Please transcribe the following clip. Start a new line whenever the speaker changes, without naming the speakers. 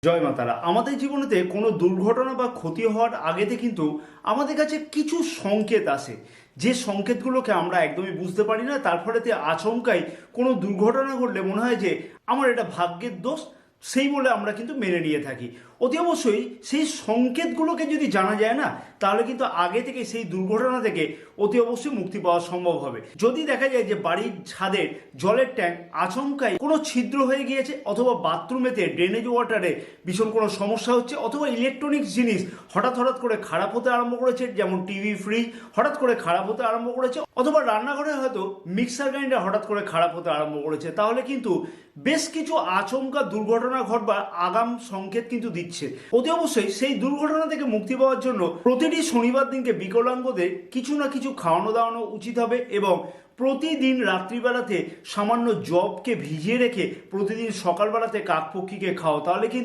জয় মা তারা। আমাদের জীবনেতে কোনো দুর্ঘটনা বা ক্ষতি হওয়ার আগেতে কিন্তু আমাদের কাছে কিছু সংকেত আসে, যে সংকেতগুলোকে আমরা একদমই বুঝতে পারি না। তার ফলেতে আচমকাই কোনো দুর্ঘটনা ঘটলে মনে হয় যে আমার এটা ভাগ্যের দোষ, সেই বলে আমরা কিন্তু মেনে নিয়ে থাকি। অতি অবশ্যই সেই সংকেতগুলোকে যদি জানা যায় না, তাহলে কিন্তু আগে থেকে সেই দুর্ঘটনা থেকে অতি অবশ্যই মুক্তি পাওয়া সম্ভব হবে। যদি দেখা যায় যে বাড়ির ছাদের জলের ট্যাঙ্ক আচমকাই কোনো ছিদ্র হয়ে গিয়েছে, অথবা বাথরুমেতে ড্রেনেজ ওয়াটারে ভীষণ কোনো সমস্যা হচ্ছে, অথবা ইলেকট্রনিক্স জিনিস হঠাৎ হঠাৎ করে খারাপ হতে আরম্ভ করেছে, যেমন টিভি, ফ্রিজ হঠাৎ করে খারাপ হতে আরম্ভ করেছে, অথবা রান্নাঘরে হয়তো মিক্সার গ্রাইন্ডার হঠাৎ করে খারাপ হতে আরম্ভ করেছে, তাহলে কিন্তু বেশ কিছু আচমকা দুর্ঘটনা ঘটবার আগাম সংকেত কিন্তু দিচ্ছে। অতি অবশ্যই সেই দুর্ঘটনা থেকে মুক্তি পাওয়ার জন্য প্রতিটি শনিবার দিনকে বিকলাঙ্গদের কিছু না কিছু খাওয়ানো দাওয়ানো উচিত হবে, এবং প্রতিদিন রাত্রিবেলাতে সামান্য জবকে ভিজিয়ে রেখে প্রতিদিন সকালবেলাতে কাকপক্ষীকে খাও, তাহলে কিন্তু